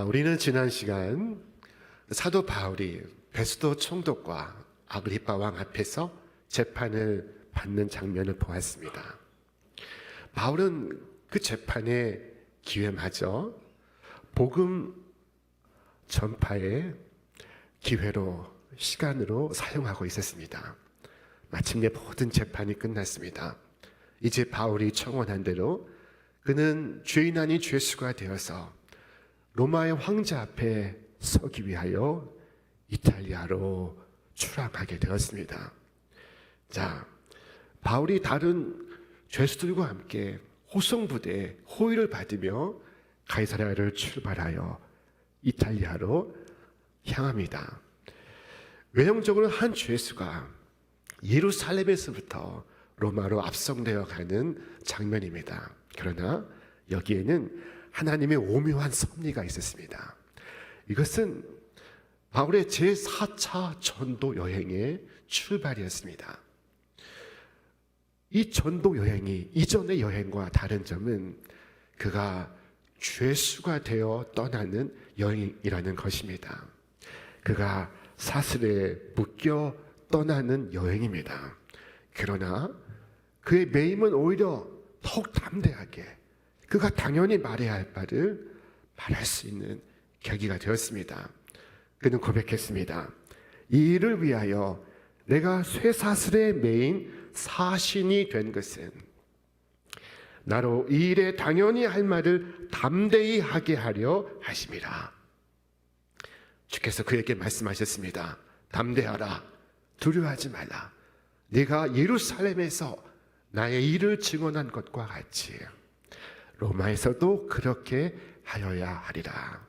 우리는 지난 시간 사도 바울이 베스도 총독과 아그리파 왕 앞에서 재판을 받는 장면을 보았습니다. 바울은 그 재판의 기회마저 복음 전파의 기회로 시간으로 사용하고 있었습니다. 마침내 모든 재판이 끝났습니다. 이제 바울이 청원한 대로 그는 죄인 아닌 죄수가 되어서 로마의 황제 앞에 서기 위하여 이탈리아로 출항하게 되었습니다. 자, 바울이 다른 죄수들과 함께 호송부대 호위를 받으며 가이사랴를 출발하여 이탈리아로 향합니다. 외형적으로 한 죄수가 예루살렘에서부터 로마로 압송되어 가는 장면입니다. 그러나 여기에는 하나님의 오묘한 섭리가 있었습니다. 이것은 바울의 제4차 전도 여행의 출발이었습니다. 이 전도 여행이 이전의 여행과 다른 점은 그가 죄수가 되어 떠나는 여행이라는 것입니다. 그가 사슬에 묶여 떠나는 여행입니다. 그러나 그의 매임은 오히려 더욱 담대하게 그가 당연히 말해야 할 바를 말할 수 있는 계기가 되었습니다. 그는 고백했습니다. 이 일을 위하여 내가 쇠사슬에 매인 사신이 된 것은 나로 이 일에 당연히 할 말을 담대히 하게 하려 하심이라. 주께서 그에게 말씀하셨습니다. 담대하라. 두려워하지 말라. 네가 예루살렘에서 나의 일을 증언한 것과 같이 로마에서도 그렇게 하여야 하리라.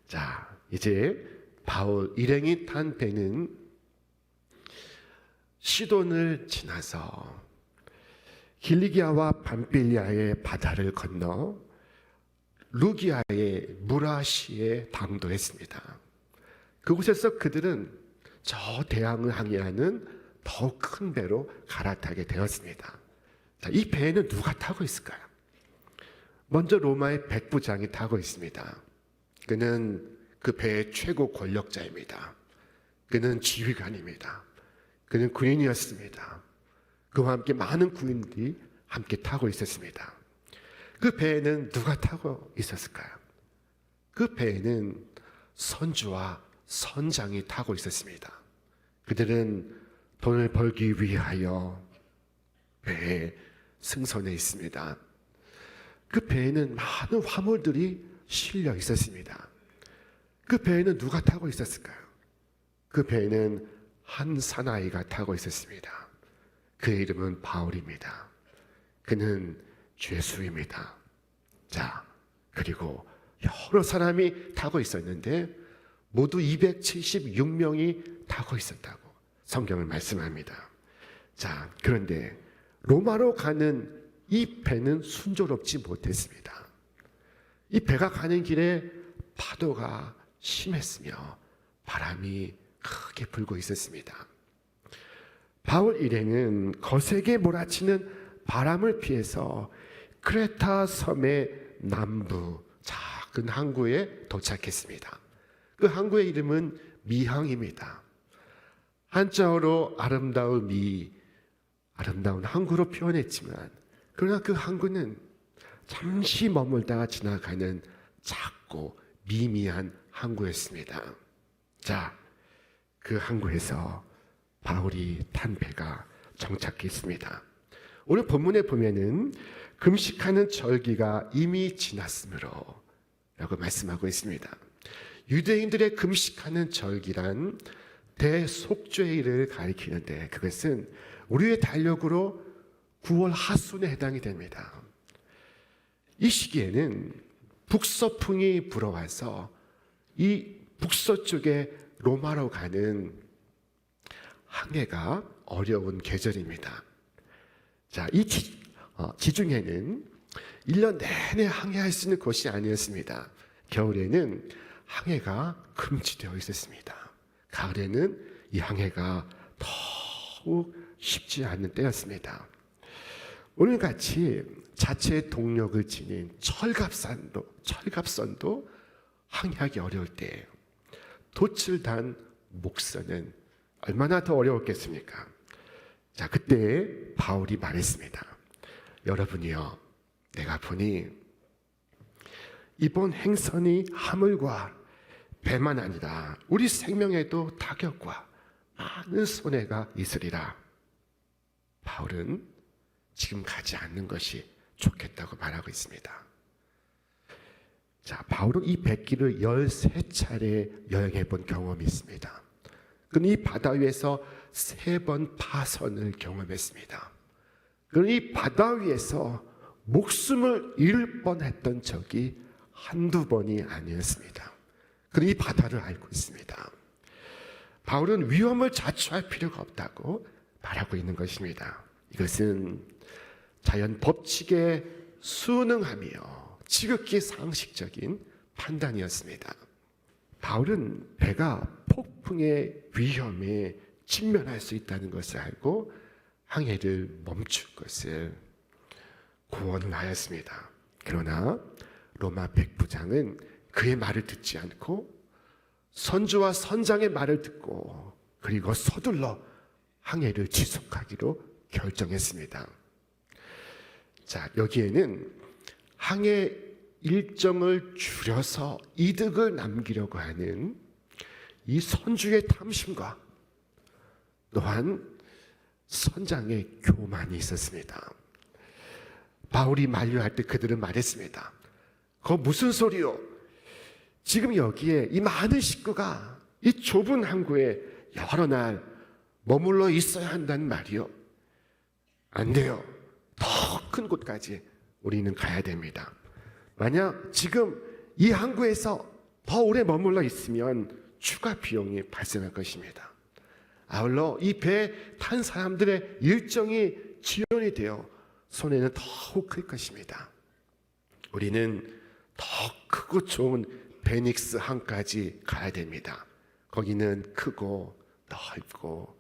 자, 이제 바울 일행이 탄 배는 시돈을 지나서 길리기아와 밤빌리아의 바다를 건너 루기아의 무라시에 당도했습니다. 그곳에서 그들은 저 대양을 항해하는 더 큰 배로 갈아타게 되었습니다. 자, 이 배에는 누가 타고 있을까요? 먼저 로마의 백부장이 타고 있습니다. 그는 그 배의 최고 권력자입니다. 그는 지휘관입니다. 그는 군인이었습니다. 그와 함께 많은 군인들이 함께 타고 있었습니다. 그 배에는 누가 타고 있었을까요? 그 배에는 선주와 선장이 타고 있었습니다. 그들은 돈을 벌기 위하여 배에 승선해 있습니다. 그 배에는 많은 화물들이 실려 있었습니다. 그 배에는 누가 타고 있었을까요? 그 배에는 한 사나이가 타고 있었습니다. 그의 이름은 바울입니다. 그는 죄수입니다. 자, 그리고 여러 사람이 타고 있었는데 모두 276명이 타고 있었다고 성경을 말씀합니다. 자, 그런데 로마로 가는 이 배는 순조롭지 못했습니다. 이 배가 가는 길에 파도가 심했으며 바람이 크게 불고 있었습니다. 바울 일행은 거세게 몰아치는 바람을 피해서 크레타 섬의 남부 작은 항구에 도착했습니다. 그 항구의 이름은 미항입니다. 한자어로 아름다운 항구로 표현했지만 그러나 그 항구는 잠시 머물다가 지나가는 작고 미미한 항구였습니다. 자, 그 항구에서 바울이 탄 배가 정착했습니다. 오늘 본문에 보면은 금식하는 절기가 이미 지났으므로 라고 말씀하고 있습니다. 유대인들의 금식하는 절기란 대속죄일을 가리키는데 그것은 우리의 달력으로 9월 하순에 해당이 됩니다. 이 시기에는 북서풍이 불어와서 이 북서쪽에 로마로 가는 항해가 어려운 계절입니다. 자, 이 지중해는 1년 내내 항해할 수 있는 곳이 아니었습니다. 겨울에는 항해가 금지되어 있었습니다. 가을에는 이 항해가 더욱 쉽지 않은 때였습니다. 오늘같이 자체의 동력을 지닌 철갑선도 항해하기 어려울 때 돛을 단 목선은 얼마나 더 어려웠겠습니까? 자, 그때 바울이 말했습니다. 여러분이요, 내가 보니 이번 행선이 하물과 배만 아니라 우리 생명에도 타격과 많은 손해가 있으리라. 바울은 지금 가지 않는 것이 좋겠다고 말하고 있습니다. 자, 바울은 이 백기를 13차례 여행해 본 경험이 있습니다. 그는 이 바다 위에서 3번 파선을 경험했습니다. 그는 이 바다 위에서 목숨을 잃을 뻔했던 적이 한두 번이 아니었습니다. 그는 이 바다를 알고 있습니다. 바울은 위험을 자초할 필요가 없다고 말하고 있는 것입니다. 이것은 자연 법칙에 순응하며 지극히 상식적인 판단이었습니다. 바울은 배가 폭풍의 위험에 직면할 수 있다는 것을 알고 항해를 멈출 것을 고언을 하였습니다. 그러나 로마 백부장은 그의 말을 듣지 않고 선주와 선장의 말을 듣고 그리고 서둘러 항해를 지속하기로 결정했습니다. 자, 여기에는 항해 일정을 줄여서 이득을 남기려고 하는 이 선주의 탐심과 또한 선장의 교만이 있었습니다. 바울이 만류할 때 그들은 말했습니다. 그거 무슨 소리요? 지금 여기에 이 많은 식구가 이 좁은 항구에 여러 날 머물러 있어야 한다는 말이요. 안 돼요. 더 큰 곳까지 우리는 가야 됩니다. 만약 지금 이 항구에서 더 오래 머물러 있으면 추가 비용이 발생할 것입니다. 아울러 이 배에 탄 사람들의 일정이 지연이 되어 손해는 더욱 클 것입니다. 우리는 더 크고 좋은 베닉스 항까지 가야 됩니다. 거기는 크고 넓고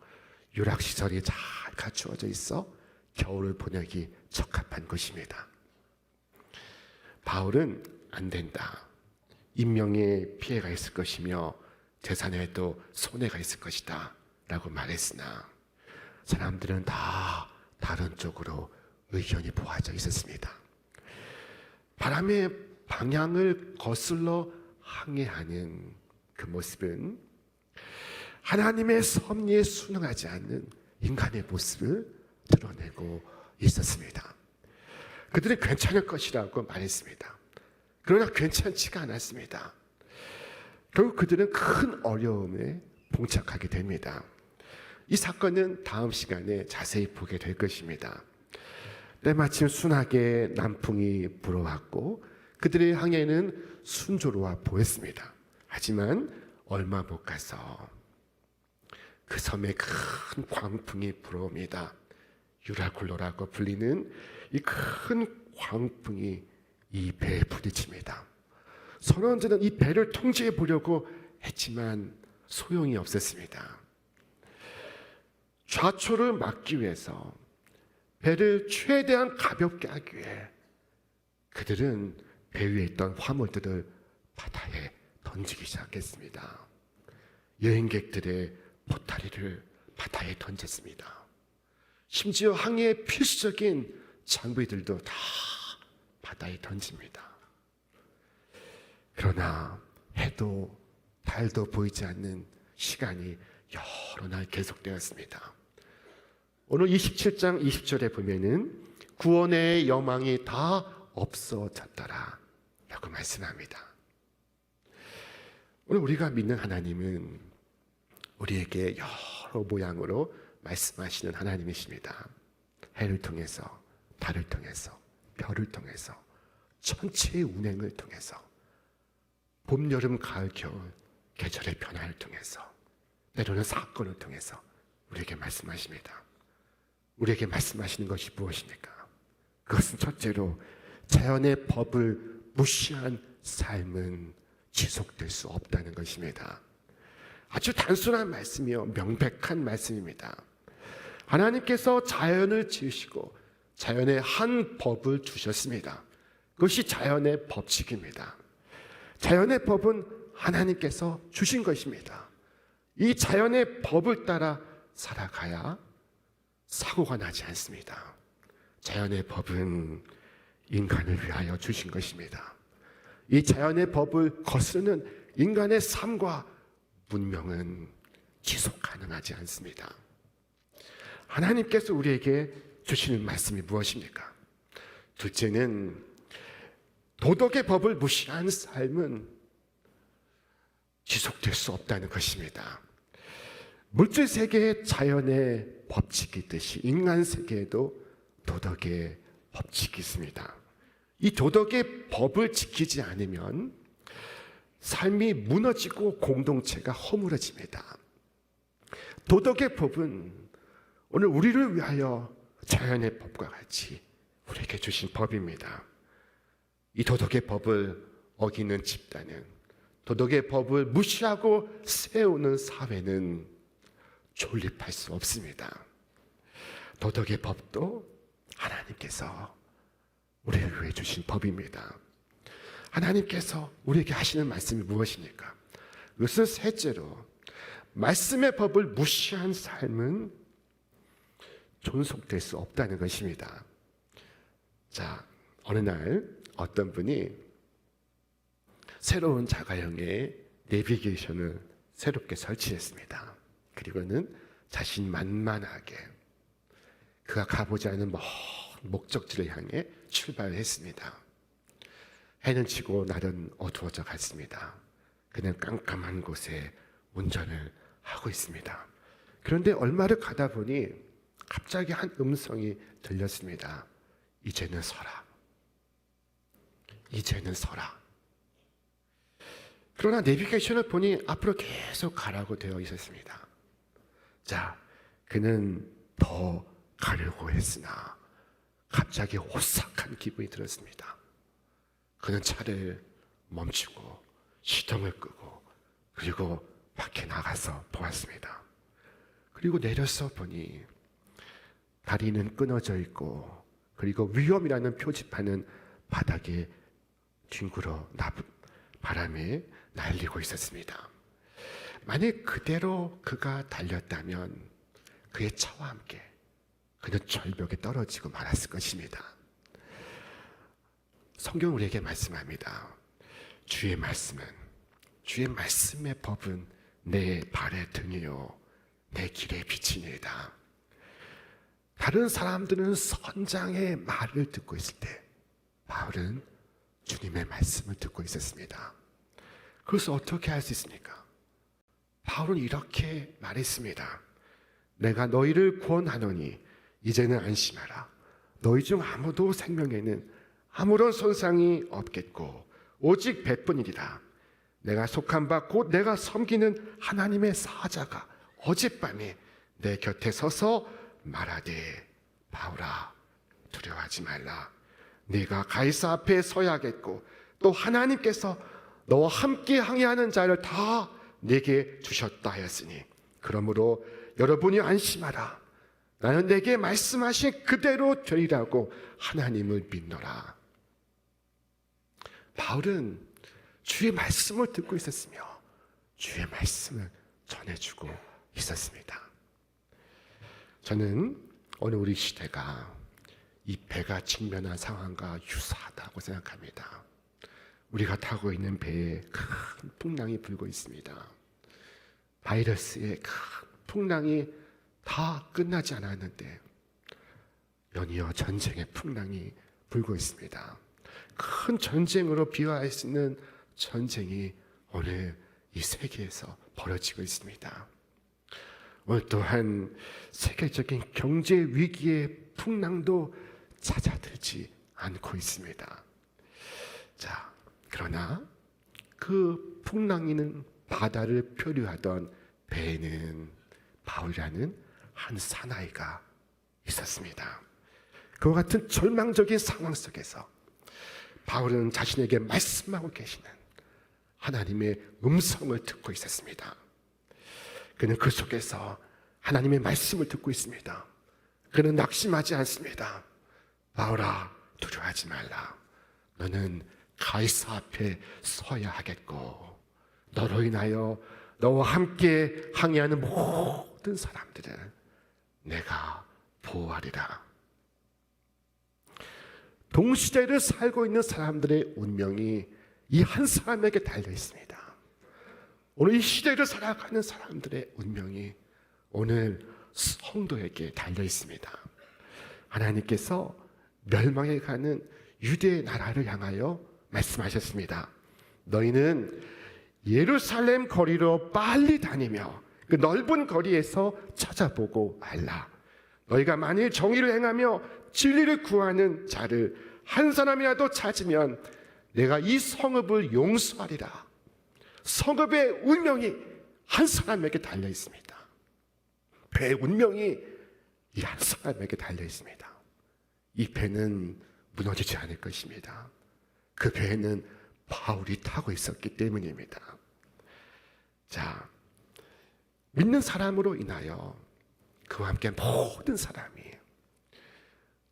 유락시설이 잘 갖추어져 있어 겨울을 보내기 적합한 곳입니다. 바울은 안 된다. 인명에 피해가 있을 것이며 재산에도 손해가 있을 것이다 라고 말했으나 사람들은 다 다른 쪽으로 의견이 모아져 있었습니다. 바람의 방향을 거슬러 항해하는 그 모습은 하나님의 섭리에 순응하지 않는 인간의 모습을 드러내고 있었습니다. 그들은 괜찮을 것이라고 말했습니다. 그러나 괜찮지가 않았습니다. 결국 그들은 큰 어려움에 봉착하게 됩니다. 이 사건은 다음 시간에 자세히 보게 될 것입니다. 때마침 순하게 남풍이 불어왔고 그들의 항해는 순조로워 보였습니다. 하지만 얼마 못 가서 그 섬에 큰 광풍이 불어옵니다. 유라굴로라고 불리는 이 큰 광풍이 이 배에 부딪힙니다. 선원들은 이 배를 통제해 보려고 했지만 소용이 없었습니다. 좌초를 막기 위해서 배를 최대한 가볍게 하기 위해 그들은 배 위에 있던 화물들을 바다에 던지기 시작했습니다. 여행객들의 보따리를 바다에 던졌습니다. 심지어 항해의 필수적인 장비들도 다 바다에 던집니다. 그러나 해도 달도 보이지 않는 시간이 여러 날 계속되었습니다. 오늘 27장 20절에 보면은 구원의 여망이 다 없어졌더라 라고 말씀합니다. 오늘 우리가 믿는 하나님은 우리에게 여러 모양으로 말씀하시는 하나님이십니다. 해를 통해서, 달을 통해서, 별을 통해서, 천체의 운행을 통해서, 봄, 여름, 가을, 겨울 계절의 변화를 통해서, 때로는 사건을 통해서 우리에게 말씀하십니다. 우리에게 말씀하시는 것이 무엇입니까? 그것은 첫째로 자연의 법을 무시한 삶은 지속될 수 없다는 것입니다. 아주 단순한 말씀이요, 명백한 말씀입니다. 하나님께서 자연을 지으시고 자연의 한 법을 두셨습니다. 그것이 자연의 법칙입니다. 자연의 법은 하나님께서 주신 것입니다. 이 자연의 법을 따라 살아가야 사고가 나지 않습니다. 자연의 법은 인간을 위하여 주신 것입니다. 이 자연의 법을 거스르는 인간의 삶과 문명은 지속 가능하지 않습니다. 하나님께서 우리에게 주시는 말씀이 무엇입니까? 둘째는 도덕의 법을 무시한 삶은 지속될 수 없다는 것입니다. 물질 세계의 자연의 법칙이 있듯이 인간 세계에도 도덕의 법칙이 있습니다. 이 도덕의 법을 지키지 않으면 삶이 무너지고 공동체가 허물어집니다. 도덕의 법은 오늘 우리를 위하여 자연의 법과 같이 우리에게 주신 법입니다. 이 도덕의 법을 어기는 집단은, 도덕의 법을 무시하고 세우는 사회는 존립할 수 없습니다. 도덕의 법도 하나님께서 우리를 위해 주신 법입니다. 하나님께서 우리에게 하시는 말씀이 무엇입니까? 그것은 셋째로, 말씀의 법을 무시한 삶은 존속될 수 없다는 것입니다. 자, 어느 날 어떤 분이 새로운 자가용의 내비게이션을 새롭게 설치했습니다. 그리고는 자신만만하게 그가 가보지 않은 먼 목적지를 향해 출발했습니다. 해는 지고 날은 어두워져 갔습니다. 그는 깜깜한 곳에 운전을 하고 있습니다. 그런데 얼마를 가다 보니 갑자기 한 음성이 들렸습니다. 이제는 서라. 이제는 서라. 그러나 내비게이션을 보니 앞으로 계속 가라고 되어 있었습니다. 자, 그는 더 가려고 했으나 갑자기 오싹한 기분이 들었습니다. 그는 차를 멈추고 시동을 끄고 그리고 밖에 나가서 보았습니다. 그리고 내려서 보니 다리는 끊어져 있고 그리고 위험이라는 표지판은 바닥에 뒹굴어 바람에 날리고 있었습니다. 만약 그대로 그가 달렸다면 그의 차와 함께 그는 절벽에 떨어지고 말았을 것입니다. 성경은 우리에게 말씀합니다. 주의 말씀의 법은 내 발의 등이요 내 길의 빛이니이다. 다른 사람들은 선장의 말을 듣고 있을 때 바울은 주님의 말씀을 듣고 있었습니다. 그래서 어떻게 할 수 있습니까? 바울은 이렇게 말했습니다. 내가 너희를 구원하노니 이제는 안심하라. 너희 중 아무도 생명에는 아무런 손상이 없겠고 오직 배뿐이리라. 내가 속한 바 곧 내가 섬기는 하나님의 사자가 어젯밤에 내 곁에 서서 말하되 바울아 두려워하지 말라. 네가 가이사 앞에 서야겠고 또 하나님께서 너와 함께 항해하는 자를 다 내게 주셨다 하였으니 그러므로 여러분이 안심하라. 나는 내게 말씀하신 그대로 되리라고 하나님을 믿노라. 바울은 주의 말씀을 듣고 있었으며 주의 말씀을 전해주고 있었습니다. 저는 오늘 우리 시대가 이 배가 직면한 상황과 유사하다고 생각합니다. 우리가 타고 있는 배에 큰 풍랑이 불고 있습니다. 바이러스의 큰 풍랑이 다 끝나지 않았는데 연이어 전쟁의 풍랑이 불고 있습니다. 큰 전쟁으로 비화할 수 있는 전쟁이 오늘 이 세계에서 벌어지고 있습니다. 오늘 또한 세계적인 경제 위기의 풍랑도 잦아들지 않고 있습니다. 자, 그러나 그 풍랑이는 바다를 표류하던 배에는 바울이라는 한 사나이가 있었습니다. 그와 같은 절망적인 상황 속에서 바울은 자신에게 말씀하고 계시는 하나님의 음성을 듣고 있었습니다. 그는 그 속에서 하나님의 말씀을 듣고 있습니다. 그는 낙심하지 않습니다. 바울아 두려워하지 말라. 너는 가이사 앞에 서야 하겠고 너로 인하여 너와 함께 항해하는 모든 사람들을 내가 보호하리라. 동시대를 살고 있는 사람들의 운명이 이 한 사람에게 달려 있습니다. 오늘 이 시대를 살아가는 사람들의 운명이 오늘 성도에게 달려 있습니다. 하나님께서 멸망해 가는 유대 나라를 향하여 말씀하셨습니다. 너희는 예루살렘 거리로 빨리 다니며 그 넓은 거리에서 찾아보고 알라. 너희가 만일 정의를 행하며 진리를 구하는 자를 한 사람이라도 찾으면 내가 이 성읍을 용서하리라. 성읍의 운명이 한 사람에게 달려 있습니다. 배의 운명이 이 한 사람에게 달려 있습니다. 이 배는 무너지지 않을 것입니다. 그 배에는 바울이 타고 있었기 때문입니다. 자, 믿는 사람으로 인하여 그와 함께 모든 사람이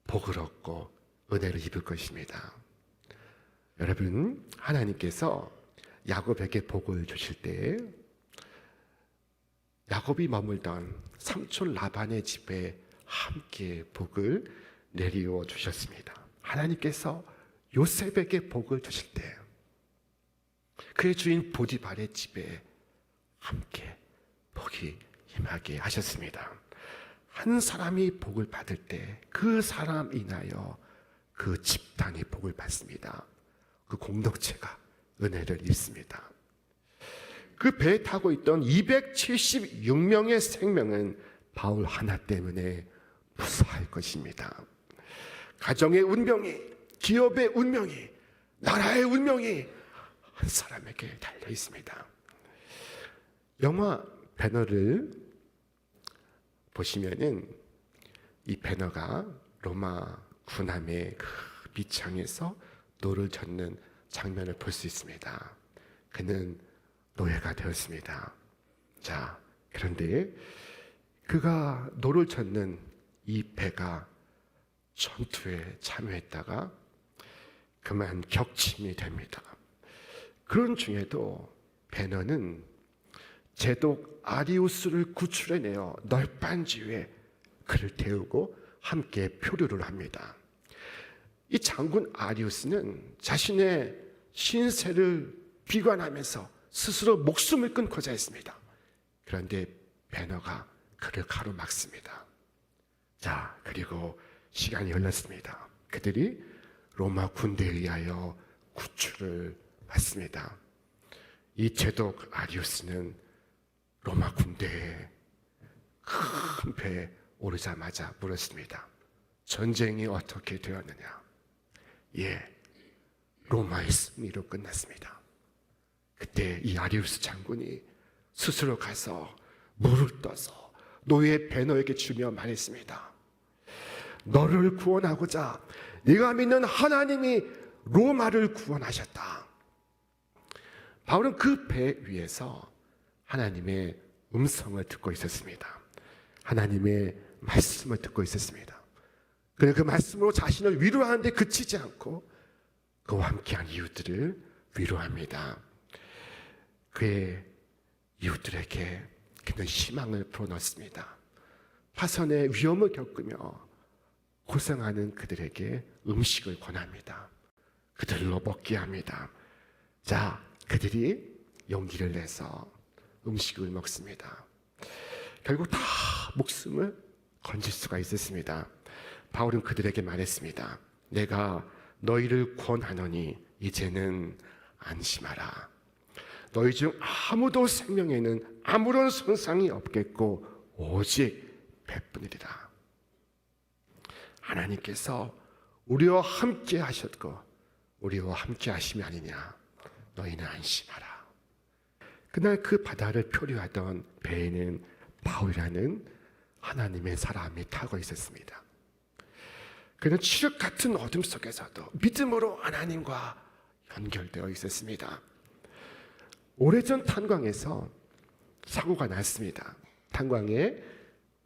복을 얻고 은혜를 입을 것입니다. 여러분, 하나님께서 야곱에게 복을 주실 때 야곱이 머물던 삼촌 라반의 집에 함께 복을 내리워 주셨습니다. 하나님께서 요셉에게 복을 주실 때 그의 주인 보디발의 집에 함께 복이 임하게 하셨습니다. 한 사람이 복을 받을 때 그 사람 인하여 그 집단이 복을 받습니다. 그 공동체가 은혜를 입습니다. 그 배에 타고 있던 276명의 생명은 바울 하나 때문에 무사할 것입니다. 가정의 운명이, 기업의 운명이, 나라의 운명이 한 사람에게 달려 있습니다. 영화 배너를 보시면은 이 배너가 로마 군함의 그 밑창에서 노를 젓는 장면을 볼 수 있습니다. 그는 노예가 되었습니다. 자, 그런데 그가 노를 젓는 이 배가 전투에 참여했다가 그만 격침이 됩니다. 그런 중에도 배너는 제독 아리우스를 구출해내어 널빤지위에 그를 태우고 함께 표류를 합니다. 이 장군 아리우스는 자신의 신세를 비관하면서 스스로 목숨을 끊고자 했습니다. 그런데 배너가 그를 가로막습니다. 자, 그리고 시간이 흘렀습니다. 그들이 로마 군대에 의하여 구출을 받습니다. 이 제독 아리우스는 로마 군대에 큰 배에 오르자마자 물었습니다. 전쟁이 어떻게 되었느냐? 예, 로마의 승리로 끝났습니다. 그때 이 아리우스 장군이 스스로 가서 물을 떠서 노예 베너에게 주며 말했습니다. 너를 구원하고자 네가 믿는 하나님이 로마를 구원하셨다. 바울은 그 배 위에서 하나님의 음성을 듣고 있었습니다. 하나님의 말씀을 듣고 있었습니다. 그는 그 말씀으로 자신을 위로하는데 그치지 않고 그와 함께한 이웃들을 위로합니다. 그의 이웃들에게 그는 희망을 불어넣습니다. 파선의 위험을 겪으며 고생하는 그들에게 음식을 권합니다. 그들로 먹게 합니다. 자, 그들이 용기를 내서 음식을 먹습니다. 결국 다 목숨을 건질 수가 있었습니다. 바울은 그들에게 말했습니다. 내가 너희를 구원하노니 이제는 안심하라. 너희 중 아무도 생명에는 아무런 손상이 없겠고 오직 배뿐이리라. 하나님께서 우리와 함께 하셨고 우리와 함께 하심이 아니냐. 너희는 안심하라. 그날 그 바다를 표류하던 배에는 바울이라는 하나님의 사람이 타고 있었습니다. 그는 칠흑 같은 어둠 속에서도 믿음으로 하나님과 연결되어 있었습니다. 오래전 탄광에서 사고가 났습니다. 탄광에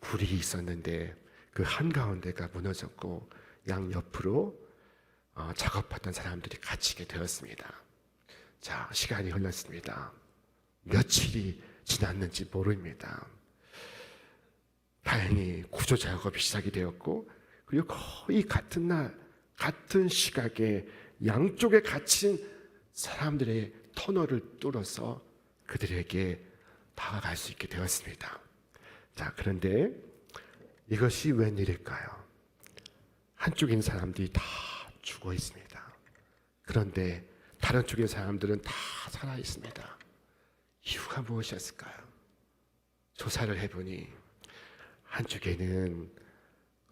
굴이 있었는데 그 한가운데가 무너졌고 양옆으로 작업하던 사람들이 갇히게 되었습니다. 자, 시간이 흘렀습니다. 며칠이 지났는지 모릅니다. 다행히 구조 작업이 시작이 되었고, 그리고 거의 같은 날, 같은 시각에 양쪽에 갇힌 사람들의 터널을 뚫어서 그들에게 다가갈 수 있게 되었습니다. 자, 그런데 이것이 웬일일까요? 한쪽에 있는 사람들이 다 죽어 있습니다. 그런데 다른 쪽의 사람들은 다 살아 있습니다. 이유가 무엇이었을까요? 조사를 해보니 한쪽에는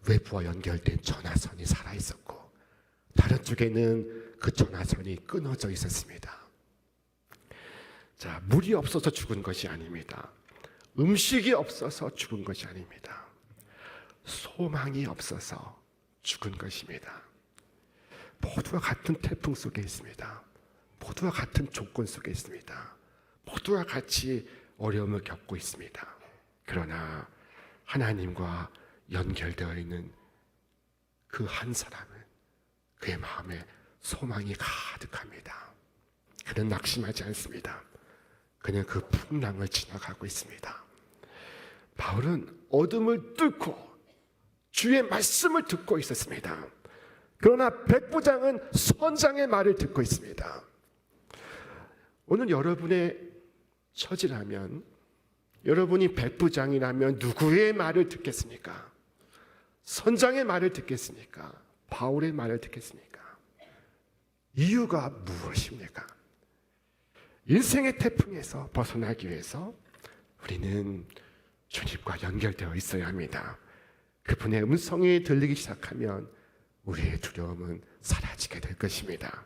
외부와 연결된 전화선이 살아 있었고, 다른 쪽에는 그 전화선이 끊어져 있었습니다. 자, 물이 없어서 죽은 것이 아닙니다. 음식이 없어서 죽은 것이 아닙니다. 소망이 없어서 죽은 것입니다. 모두가 같은 태풍 속에 있습니다. 모두가 같은 조건 속에 있습니다. 모두가 같이 어려움을 겪고 있습니다. 그러나 하나님과 연결되어 있는 그 한 사람은 그의 마음에 소망이 가득합니다. 그는 낙심하지 않습니다. 그는 그 풍랑을 지나가고 있습니다. 바울은 어둠을 뚫고 주의 말씀을 듣고 있었습니다. 그러나 백부장은 선장의 말을 듣고 있습니다. 오늘 여러분의 처지라면, 여러분이 백부장이라면 누구의 말을 듣겠습니까? 선장의 말을 듣겠습니까? 바울의 말을 듣겠습니까? 이유가 무엇입니까? 인생의 태풍에서 벗어나기 위해서 우리는 주님과 연결되어 있어야 합니다. 그분의 음성이 들리기 시작하면 우리의 두려움은 사라지게 될 것입니다.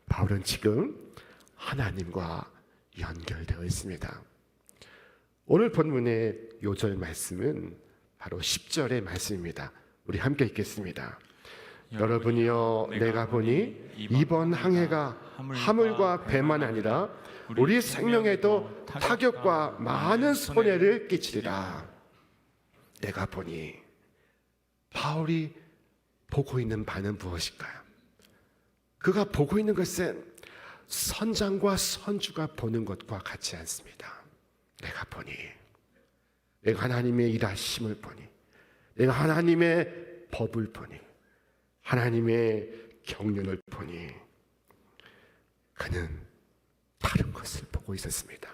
바울은 지금 하나님과 연결되어 있습니다. 오늘 본문의 요절 말씀은 바로 10절의 말씀입니다. 우리 함께 읽겠습니다. 여러분이여, 내가 보니 이번 항해가 하물과 배만 아니라 우리 생명에도 타격과 많은 손해를 끼치리라. 내가 보니, 바울이 보고 있는 바는 무엇일까요? 그가 보고 있는 것은 선장과 선주가 보는 것과 같지 않습니다. 내가 보니, 내가 하나님의 일하심을 보니, 내가 하나님의 법을 보니, 하나님의 경륜을 보니, 그는 다른 것을 보고 있었습니다.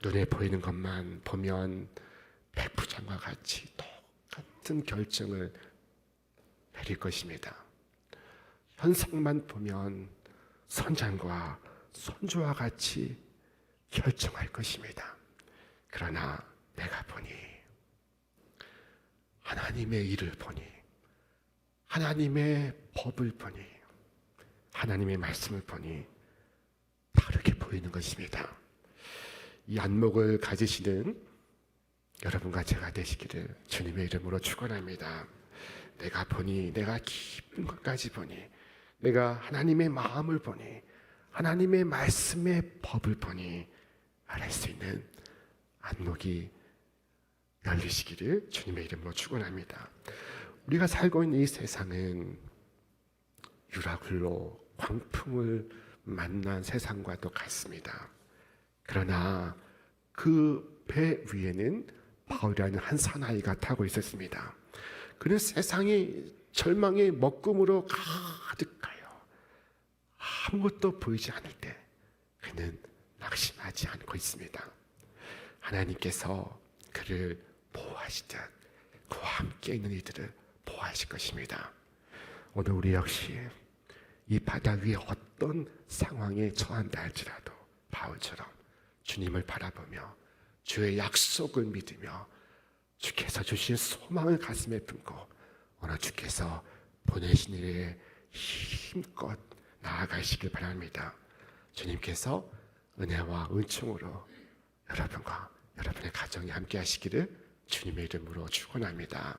눈에 보이는 것만 보면 백부장과 같이 똑같은 결정을 내릴 것입니다. 현상만 보면 선장과 선주와 같이 결정할 것입니다. 그러나 내가 보니, 하나님의 일을 보니, 하나님의 법을 보니, 하나님의 말씀을 보니 다르게 보이는 것입니다. 이 안목을 가지시는 여러분과 제가 되시기를 주님의 이름으로 축원합니다. 내가 보니, 내가 깊은 것까지 보니, 내가 하나님의 마음을 보니, 하나님의 말씀의 법을 보니 알할 수 있는 안목이 열리시기를 주님의 이름으로 축원합니다. 우리가 살고 있는 이 세상은 유라굴로 광풍을 만난 세상과도 같습니다. 그러나 그 배 위에는 바울이라는 한 사나이가 타고 있었습니다. 그는 세상이 절망의 먹금으로 가득하여 아무것도 보이지 않을 때 그는 낙심하지 않고 있습니다. 하나님께서 그를 보호하시듯 그와 함께 있는 이들을 보호하실 것입니다. 오늘 우리 역시 이 바다 위에 어떤 상황에 처한다 할지라도 바울처럼 주님을 바라보며 주의 약속을 믿으며 주께서 주신 소망을 가슴에 품고 오늘 주께서 보내신 일에 힘껏 나아가시길 바랍니다. 주님께서 은혜와 은총으로 여러분과 여러분의 가정이 함께 하시기를 주님의 이름으로 축원합니다.